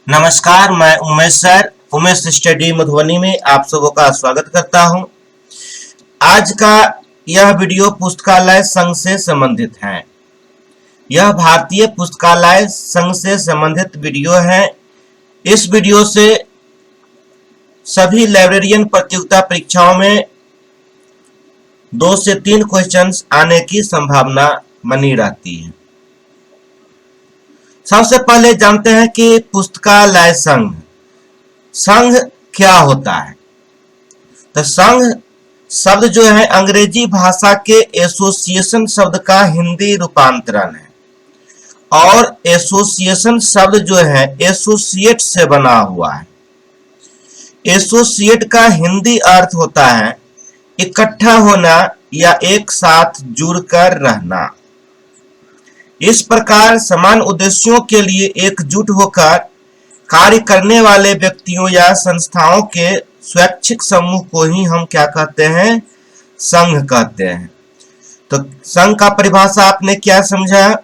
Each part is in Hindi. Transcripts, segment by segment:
नमस्कार, मैं उमेश सर उमेश स्टडी मधुबनी में आप सबों का स्वागत करता हूं। आज का यह वीडियो पुस्तकालय संघ से संबंधित है। यह भारतीय पुस्तकालय संघ से संबंधित वीडियो है। इस वीडियो से सभी लाइब्रेरियन प्रतियोगिता परीक्षाओं में 2 से 3 क्वेश्चंस आने की संभावना बनी रहती है। सबसे पहले जानते हैं कि पुस्तकालय संघ क्या होता है। तो संघ शब्द जो है अंग्रेजी भाषा के एसोसिएशन शब्द का हिंदी रूपांतरण है और एसोसिएशन शब्द जो है एसोसिएट से बना हुआ है। एसोसिएट का हिंदी अर्थ होता है इकट्ठा होना या एक साथ जुड़कर रहना। इस प्रकार समान उद्देश्यों के लिए एकजुट होकर कार्य करने वाले व्यक्तियों या संस्थाओं के स्वैच्छिक समूह को ही हम क्या कहते हैं? संघ कहते हैं। तो संघ का परिभाषा आपने क्या समझा?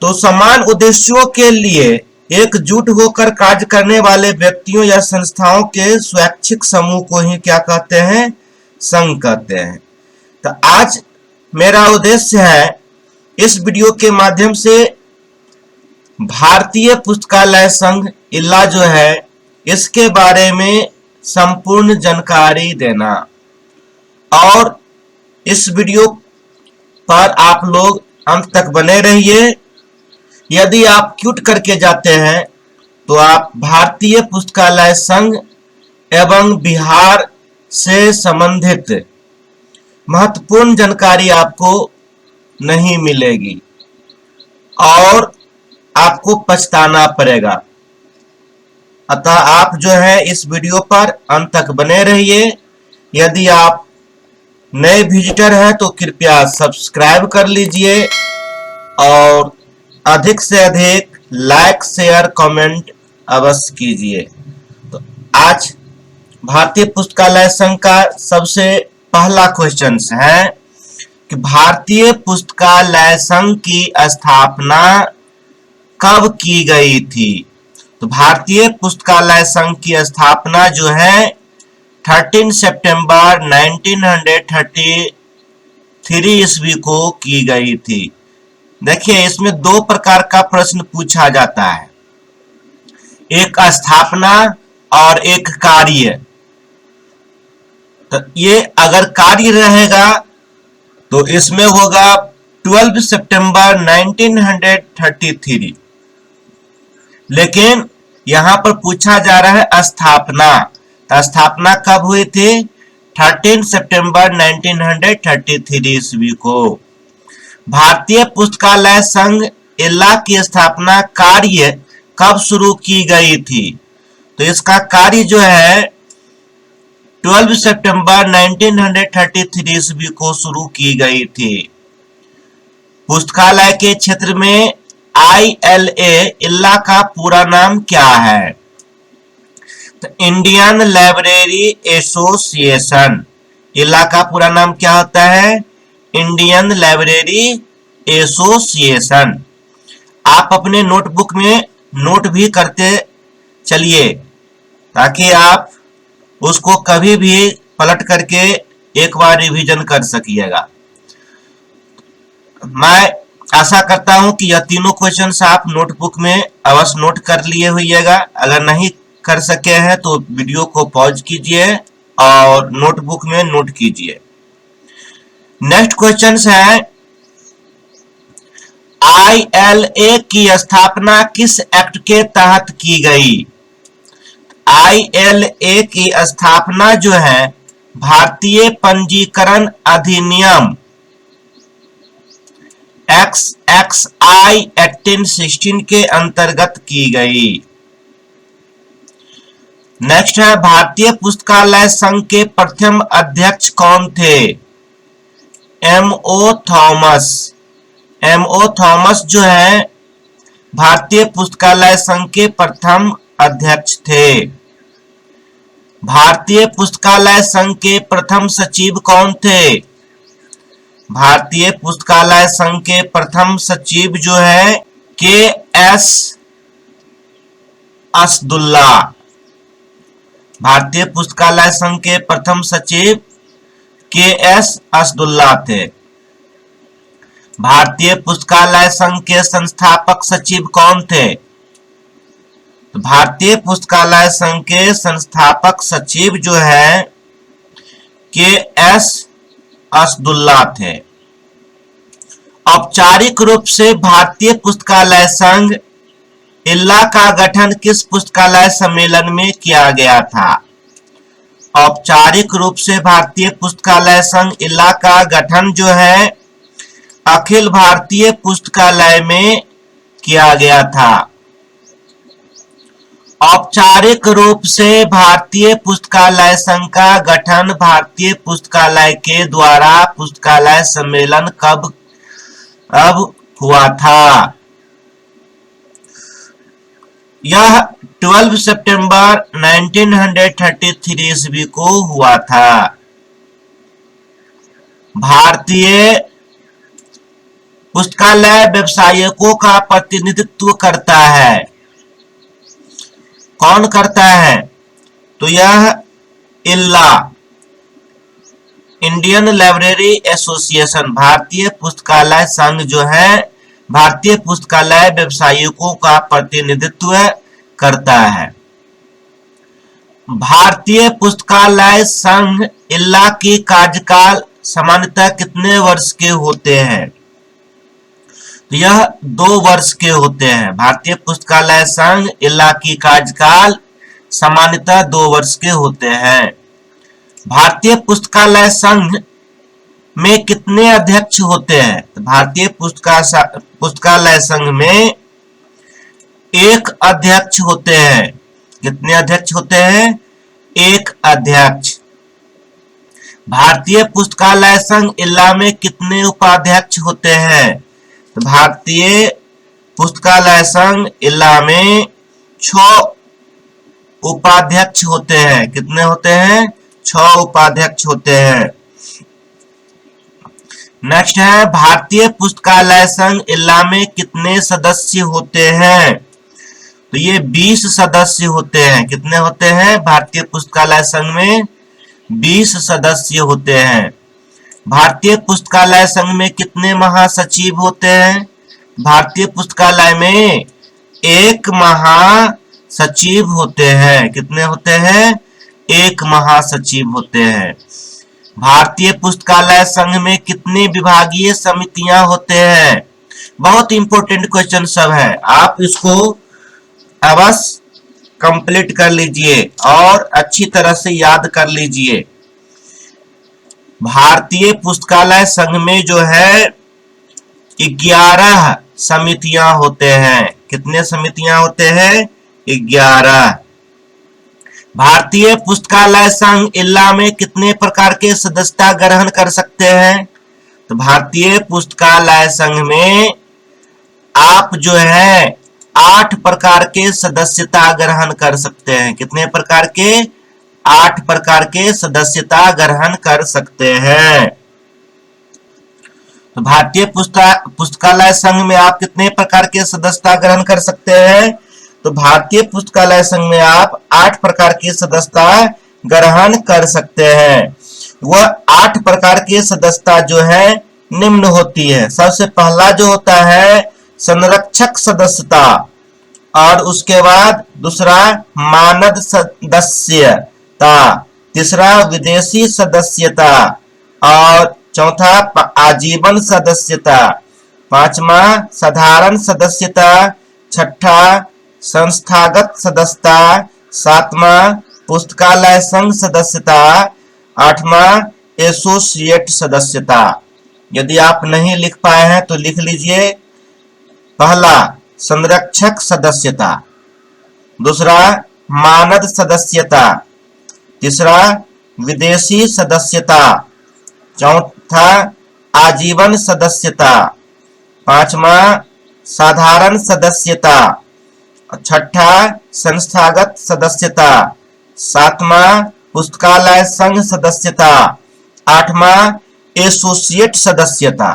तो समान उद्देश्यों के लिए एकजुट होकर कार्य करने वाले व्यक्तियों या संस्थाओं के स्वैच्छिक समूह को ही क्या कहते हैं? संघ कहते हैं। तो आज मेरा उद्देश्य है इस वीडियो के माध्यम से भारतीय पुस्तकालय संघ इल्ला जो है इसके बारे में संपूर्ण जानकारी देना। और इस वीडियो पर आप लोग अंत तक बने रहिए। यदि आप क्यूट करके जाते हैं तो आप भारतीय पुस्तकालय संघ एवं बिहार से संबंधित महत्वपूर्ण जानकारी आपको नहीं मिलेगी और आपको पछताना पड़ेगा। अतः आप जो है इस वीडियो पर अंत तक बने रहिए। यदि आप नए विजिटर हैं तो कृपया सब्सक्राइब कर लीजिए और अधिक से अधिक लाइक शेयर कमेंट अवश्य कीजिए। तो आज भारतीय पुस्तकालय संघ का सबसे पहला क्वेश्चन है कि भारतीय पुस्तकालय संघ की स्थापना कब की गई थी? तो भारतीय पुस्तकालय संघ की स्थापना जो है 13 सितंबर 1933 ईस्वी को की गई थी। देखिए इसमें 2 प्रकार का प्रश्न पूछा जाता है, एक स्थापना और एक कार्य। तो ये अगर कार्य रहेगा तो इसमें होगा 12 सितंबर 1933, लेकिन यहां पर पूछा जा रहा है स्थापना। तो स्थापना कब हुई थी? 13 सितंबर 1933 ईस्वी को। भारतीय पुस्तकालय संघ इल्ला की स्थापना कार्य कब शुरू की गई थी? तो इसका कार्य जो है 12 सितंबर 1933 ईस्वी को शुरू की गई थी। पुस्तकालय के क्षेत्र में ILA इल्ला का पूरा नाम क्या है? तो इंडियन लाइब्रेरी एसोसिएशन। इल्ला का पूरा नाम क्या होता है? Indian library association. आप अपने नोटबुक में नोट भी करते चलिए ताकि आप उसको कभी भी पलट करके एक बार रिवीजन कर सकिएगा। मैं आशा करता हूं कि यह तीनों क्वेश्चंस आप नोटबुक में अवश्य नोट कर लिए होइएगा। अगर नहीं कर सके हैं तो वीडियो को पॉज कीजिए और नोटबुक में नोट कीजिए। नेक्स्ट क्वेश्चन है ILA की स्थापना किस एक्ट के तहत की गई? ILA की स्थापना जो है भारतीय पंजीकरण अधिनियम XXI 1816 के अंतर्गत की गई। नेक्स्ट है भारतीय पुस्तकालय संघ के प्रथम अध्यक्ष कौन थे? M.O. थॉमस। M.O. थॉमस जो है भारतीय पुस्तकालय संघ के प्रथम अध्यक्ष थे। भारतीय पुस्तकालय संघ के प्रथम सचिव कौन थे? भारतीय पुस्तकालय संघ के प्रथम सचिव जो है KS असदुल्ला। भारतीय पुस्तकालय संघ के प्रथम सचिव के.एस. असदुल्ला थे। भारतीय पुस्तकालय संघ के संस्थापक सचिव कौन थे? तो भारतीय पुस्तकालय संघ के संस्थापक सचिव जो है के.एस. असदुल्ला थे। औपचारिक रूप से भारतीय पुस्तकालय संघ इल्ला का गठन किस पुस्तकालय सम्मेलन में किया गया था? औपचारिक रूप से भारतीय पुस्तकालय संघ इल्ला का गठन जो है अखिल भारतीय पुस्तकालय में किया गया था। औपचारिक रूप से भारतीय पुस्तकालय संघ का गठन भारतीय पुस्तकालय के द्वारा पुस्तकालय सम्मेलन कब हुआ था? यह 12 सितंबर 1933 ईस्वी को हुआ था। भारतीय पुस्तकालय व्यवसायिकों का प्रतिनिधित्व करता है। कौन करता है? तो यह इल्ला, इंडियन लाइब्रेरी एसोसिएशन, भारतीय पुस्तकालय संघ जो है भारतीय पुस्तकालय व्यवसायिकों का प्रतिनिधित्व करता है। भारतीय पुस्तकालय संघ इल्ला की कार्यकाल सामान्यतः कितने वर्ष के होते हैं? तो यह 2 वर्ष के होते हैं। भारतीय पुस्तकालय संघ इल्ला की कार्यकाल सामान्यतः 2 वर्ष के होते हैं। भारतीय पुस्तकालय संघ में कितने अध्यक्ष होते हैं? तो भारतीय पुस्तकालय संघ में 1 अध्यक्ष होते हैं। कितने अध्यक्ष होते हैं? 1 अध्यक्ष। भारतीय पुस्तकालय संघ इल्ला में कितने उपाध्यक्ष होते हैं? तो भारतीय पुस्तकालय संघ इल्ला में 6 उपाध्यक्ष होते हैं। कितने होते हैं? 6 उपाध्यक्ष होते हैं। नेक्स्ट है भारतीय पुस्तकालय संघ इल्ला में कितने सदस्य होते हैं? तो ये 20 सदस्य होते हैं। कितने होते हैं? भारतीय पुस्तकालय संघ में 20 सदस्य होते हैं। भारतीय पुस्तकालय संघ में कितने महासचिव होते हैं? भारतीय पुस्तकालय में 1 महासचिव होते हैं। कितने होते हैं? 1 महासचिव होते हैं। भारतीय पुस्तकालय संघ में कितने विभागीय समितियां होते हैं? बहुत इंपॉर्टेंट क्वेश्चन सब है, आप इसको अवश्य कंप्लीट कर लीजिए और अच्छी तरह से याद कर लीजिए। भारतीय पुस्तकालय संघ में जो है 11 समितियां होते हैं। कितने समितियां होते हैं? 11। भारतीय पुस्तकालय संघ इल्ला में कितने प्रकार के सदस्यता ग्रहण कर सकते हैं? तो भारतीय पुस्तकालय संघ में आप जो है 8 प्रकार के सदस्यता ग्रहण कर सकते हैं। कितने प्रकार के? 8 प्रकार के सदस्यता ग्रहण कर सकते हैं। तो भारतीय पुस्तकालय संघ में आप कितने प्रकार के सदस्यता ग्रहण कर सकते हैं? तो भारतीय पुस्तकालय संघ में आप 8 प्रकार की सदस्यता ग्रहण कर सकते हैं। वह 8 प्रकार की सदस्यता जो है निम्न होती है। सबसे पहला जो होता है संरक्षक सदस्यता, और उसके बाद दूसरा मानद सदस्यता, तीसरा विदेशी सदस्यता, और चौथा आजीवन सदस्यता, पांचवा साधारण सदस्यता, छठा संस्थागत सदस्यता, सातवां पुस्तकालय संघ सदस्यता, आठवां एसोसिएट सदस्यता। यदि आप नहीं लिख पाए हैं तो लिख लीजिए। पहला संरक्षक सदस्यता, दूसरा मानद सदस्यता, तीसरा विदेशी सदस्यता, चौथा आजीवन सदस्यता, पांचवा साधारण सदस्यता, छठा संस्थागत सदस्यता, सातवां पुस्तकालय संघ सदस्यता, आठवां एसोसिएट सदस्यता।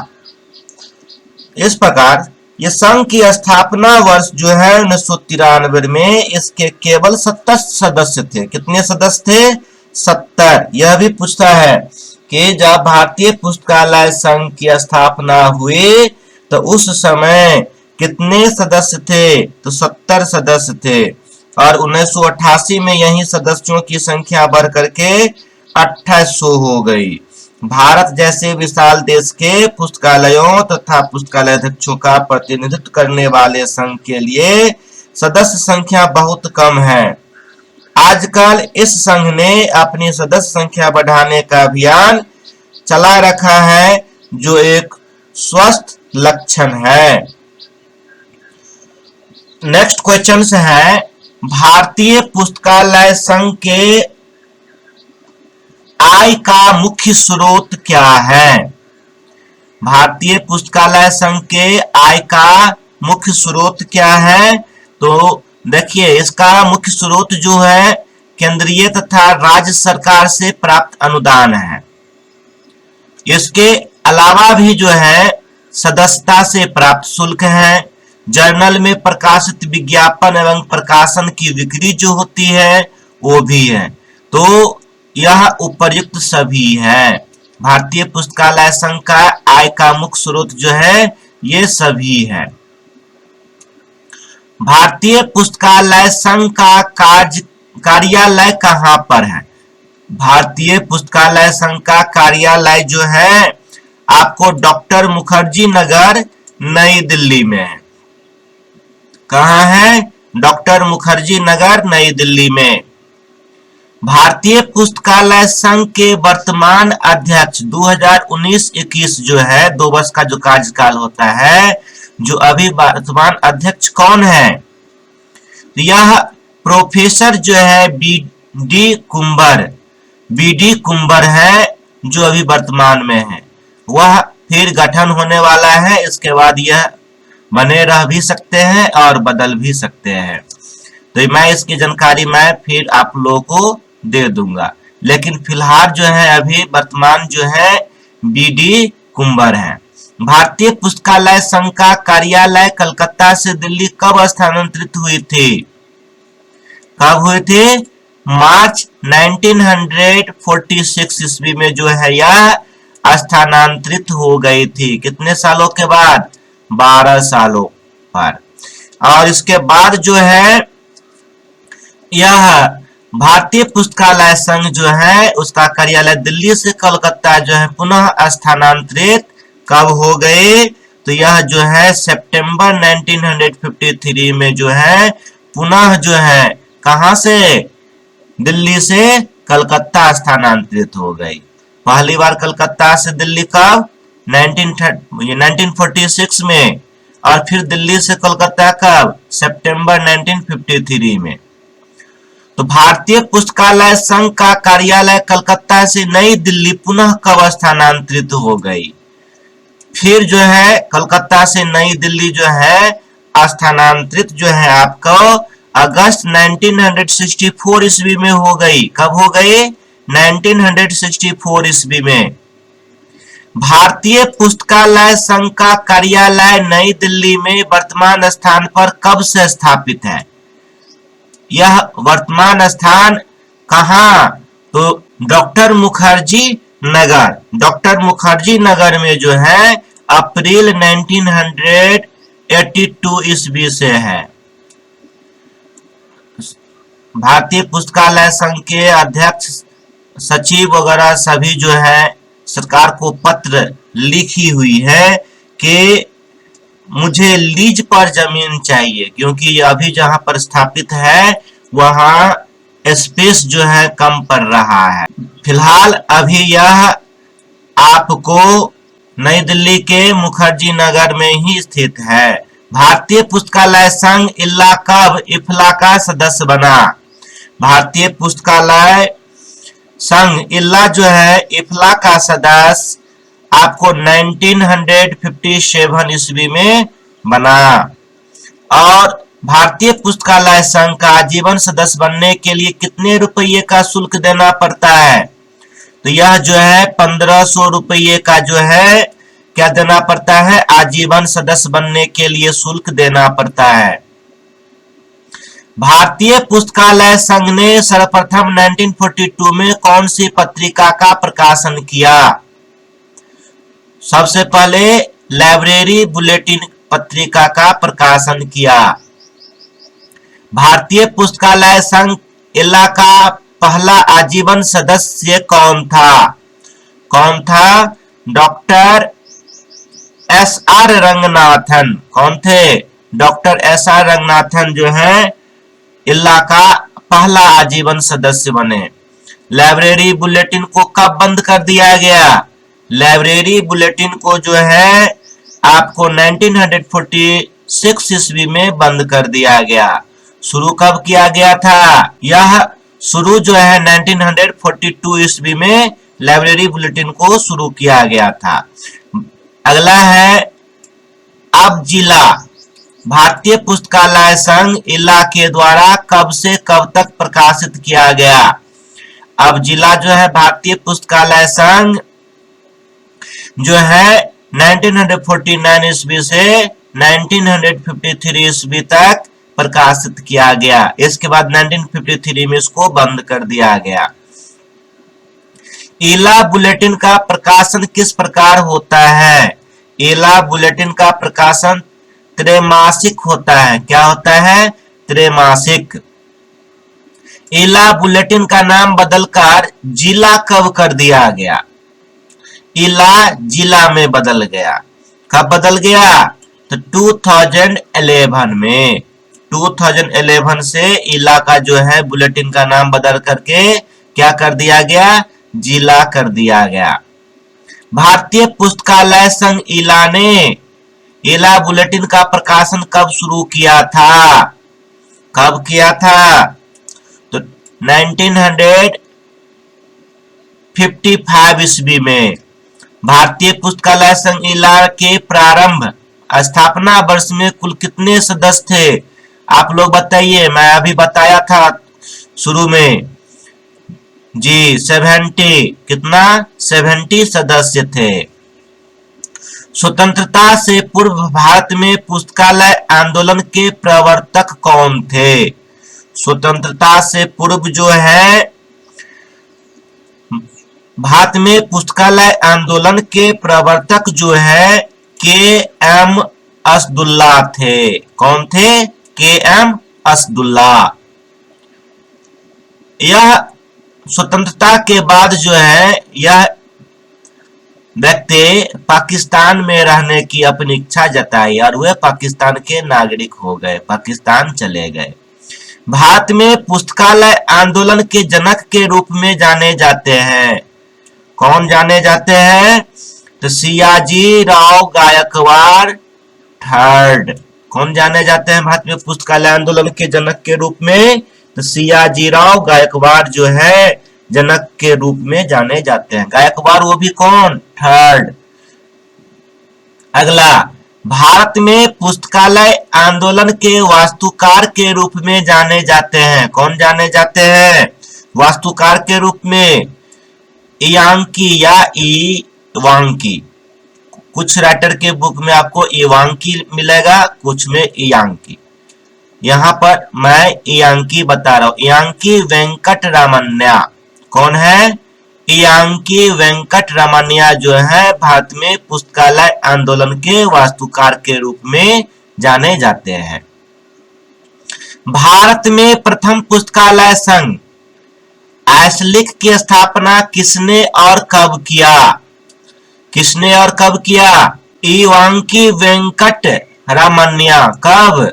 इस प्रकार ये संघ की स्थापना वर्ष जो है 1993 में, इसके केवल 70 सदस्य थे। कितने सदस्य थे? 70। यह भी पूछता है कि जब भारतीय पुस्तकालय संघ की स्थापना हुई तो उस समय कितने सदस्य थे? तो 70 सदस्य थे। और 1988 में यही सदस्यों की संख्या बढ़ करके 2800 हो गई। भारत जैसे विशाल देश के पुस्तकालयों तथा पुस्तकालय अध्यक्षों का प्रतिनिधित्व करने वाले संघ के लिए सदस्य संख्या बहुत कम है। आजकल इस संघ ने अपनी सदस्य संख्या बढ़ाने का अभियान चला रखा है, जो एक स्वस्थ लक्षण है। नेक्स्ट क्वेश्चन है, भारतीय पुस्तकालय संघ के आय का मुख्य स्रोत क्या है? भारतीय पुस्तकालय संघ के आय का मुख्य स्रोत क्या है? तो देखिए, इसका मुख्य स्रोत जो है केंद्रीय तथा राज्य सरकार से प्राप्त अनुदान है। इसके अलावा भी जो है सदस्यता से प्राप्त शुल्क है, जर्नल में प्रकाशित विज्ञापन एवं प्रकाशन की बिक्री जो होती है वो भी है। तो यह उपर्युक्त सभी है। भारतीय पुस्तकालय संघ का आय का मुख्य स्रोत जो है ये सभी है। भारतीय पुस्तकालय संघ का कार्यालय कहाँ पर है? भारतीय पुस्तकालय संघ का कार्यालय जो है आपको डॉक्टर मुखर्जी नगर नई दिल्ली में है। कहाँ है? डॉक्टर मुखर्जी नगर नई दिल्ली में। भारतीय पुस्तकालय संघ के वर्तमान अध्यक्ष 2019-21 जो है 2 वर्ष का जो कार्यकाल होता है, जो अभी वर्तमान अध्यक्ष कौन है? यह प्रोफेसर जो है बी डी कुंबर है, जो अभी वर्तमान में है। वह फिर गठन होने वाला है, इसके बाद यह बने रह भी सकते हैं और बदल भी सकते हैं। तो मैं इसकी जानकारी मैं फिर आप लोगों को दे दूंगा, लेकिन फिलहाल जो है अभी वर्तमान जो है बी.डी. कुंबर है। भारतीय पुस्तकालय संघ का कार्यालय कलकत्ता से दिल्ली कब स्थानांतरित हुई थी? कब हुई थी? मार्च 1946 ईस्वी में जो है यह स्थानांतरित हो गई थी। कितने सालों के बाद? 12 सालों पर। और इसके बाद जो है यह भारतीय पुस्तकालय संघ जो है उसका कार्यालय दिल्ली से कलकत्ता जो है पुनः स्थानांतरित कब हो गए? तो यह जो है सितंबर 1953 में जो है पुनः जो है कहां से? दिल्ली से कलकत्ता स्थानांतरित हो गई। पहली बार कलकत्ता से दिल्ली कब? 1946 में, और फिर दिल्ली से कलकत्ता कब? सितंबर 1953 में। तो भारतीय पुस्तकालय संघ का कार्यालय कलकत्ता से नई दिल्ली पुनः कब स्थानांतरित हो गई? फिर जो है कलकत्ता से नई दिल्ली जो है स्थानांतरित जो है आपको अगस्त 1964 ईस्वी में हो गई। कब हो गई? 1964 ईस्वी में। भारतीय पुस्तकालय संघ का कार्यालय नई दिल्ली में वर्तमान स्थान पर कब से स्थापित है? यह वर्तमान स्थान कहाँ? तो डॉक्टर मुखर्जी नगर में जो है अप्रैल 1982 ईस्वी से है। भारतीय पुस्तकालय संघ के अध्यक्ष, सचिव वगैरह सभी जो है सरकार को पत्र लिखी हुई है कि मुझे लीज पर जमीन चाहिए, क्योंकि अभी जहां पर स्थापित है वहां स्पेस जो है कम पड़ रहा है। फिलहाल अभी यह आपको नई दिल्ली के मुखर्जी नगर में ही स्थित है। भारतीय पुस्तकालय संघ इफ्ला का सदस्य बना। भारतीय पुस्तकालय संघ इल्ला जो है इफ्ला का सदस्य आपको 1957 ईस्वी में बना। और भारतीय पुस्तकालय संघ का आजीवन सदस्य बनने के लिए कितने रुपये का शुल्क देना पड़ता है? तो यह जो है 1500 रुपये का जो है क्या देना पड़ता है? आजीवन सदस्य बनने के लिए शुल्क देना पड़ता है। भारतीय पुस्तकालय संघ ने सर्वप्रथम 1942 में कौन सी पत्रिका का प्रकाशन किया? सबसे पहले लाइब्रेरी बुलेटिन पत्रिका का प्रकाशन किया। भारतीय पुस्तकालय संघ इला का पहला आजीवन सदस्य कौन था? कौन था? Doctor S R Ranganathan. कौन थे? डॉक्टर एस आर रंगनाथन जो है इला का पहला आजीवन सदस्य बने। लाइब्रेरी बुलेटिन को कब बंद कर दिया गया? लाइब्रेरी बुलेटिन को जो है आपको 1946 ईस्वी में बंद कर दिया गया। शुरू कब किया गया था? यह शुरू जो है 1942 ईस्वी में लाइब्रेरी बुलेटिन को शुरू किया गया था। अगला है अब जिला। भारतीय पुस्तकालय संघ इला के द्वारा कब से कब तक प्रकाशित किया गया? अब जिला जो है भारतीय पुस्तकालय संघ जो है 1949 ईस्वी से 1953 ईस्वी तक प्रकाशित किया गया। इसके बाद 1953 में इसको बंद कर दिया गया। इला बुलेटिन का प्रकाशन किस प्रकार होता है? इला बुलेटिन का प्रकाशन त्रैमासिक होता है। क्या होता है? त्रैमासिक। इला बुलेटिन का नाम बदलकर जिला कब कर दिया गया? इला जिला में बदल गया। कब बदल गया? तो 2011 में। 2011 से इला का जो है बुलेटिन का नाम बदल करके क्या कर दिया गया? जिला कर दिया गया। भारतीय पुस्तकालय संघ इला ने इला बुलेटिन का प्रकाशन कब शुरू किया था? कब किया था? तो 1955 ईस्वी में। भारतीय पुस्तकालय संघ इला के प्रारंभ स्थापना वर्ष में कुल कितने सदस्य थे? आप लोग बताइए। मैं अभी बताया था शुरू में जी 70। कितना? 70 सदस्य थे। स्वतंत्रता से पूर्व भारत में पुस्तकालय आंदोलन के प्रवर्तक कौन थे? स्वतंत्रता से पूर्व जो है भारत में पुस्तकालय आंदोलन के प्रवर्तक जो है के एम असदुल्ला थे। कौन थे? के एम असदुल्ला। यह स्वतंत्रता के बाद जो है यह व्यक्ति पाकिस्तान में रहने की अपनी इच्छा जताई और वे पाकिस्तान के नागरिक हो गए, पाकिस्तान चले गए। भारत में पुस्तकालय आंदोलन के जनक के रूप में जाने जाते हैं। कौन जाने जाते हैं? तो सियाजी राव गायकवाड़ थर्ड। कौन जाने जाते हैं भारत में पुस्तकालय आंदोलन के जनक के रूप में? तो सियाजी राव गायकवाड़ जो है जनक के रूप में जाने जाते हैं। गायकवाड़ वो भी कौन? थर्ड। अगला, भारत में पुस्तकालय आंदोलन के वास्तुकार के रूप में जाने जाते हैं। कौन जाने जाते हैं वास्तुकार के रूप में? इयांकी या इवांकी। कुछ राइटर के बुक में आपको इवांकी मिलेगा, कुछ में इयांकी। यहाँ पर मैं इयांकी बता रहा हूं। इयांकी वेंकट रामन्या। कौन है? इयांकी वेंकट रामन्या जो है भारत में पुस्तकालय आंदोलन के वास्तुकार के रूप में जाने जाते हैं। भारत में प्रथम पुस्तकालय संघ आइसलिक की स्थापना किसने और कब किया? किसने और कब किया? इवांकी वेंकट रामन्या। कब?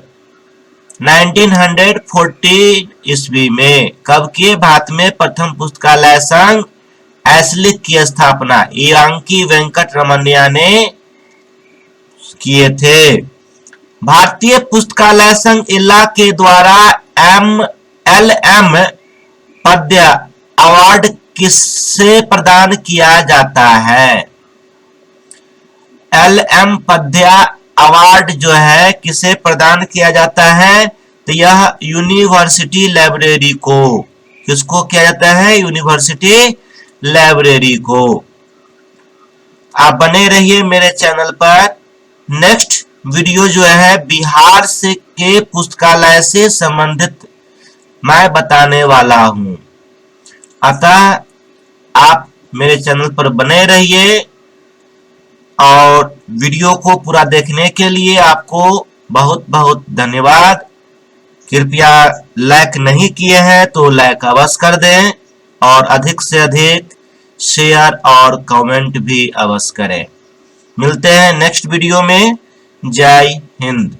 1940 ईस्वी में। कब किए? भारत में प्रथम पुस्तकालय संघ आइसलिक की स्थापना इवांकी वेंकट रामन्या ने किए थे। भारतीय पुस्तकालय संघ इला के द्वारा LM पद्य अवार्ड किससे प्रदान किया जाता है? LM पद्य अवार्ड जो है किसे प्रदान किया जाता है? तो यह यूनिवर्सिटी लाइब्रेरी को। किसको किया जाता है? यूनिवर्सिटी लाइब्रेरी को। आप बने रहिए मेरे चैनल पर। नेक्स्ट वीडियो जो है बिहार से के पुस्तकालय से संबंधित मैं बताने वाला हूं, अतः आप मेरे चैनल पर बने रहिए। और वीडियो को पूरा देखने के लिए आपको बहुत बहुत धन्यवाद। कृपया लाइक नहीं किए हैं तो लाइक अवश्य कर दें और अधिक से अधिक शेयर और कमेंट भी अवश्य करें। मिलते हैं नेक्स्ट वीडियो में। जय हिंद।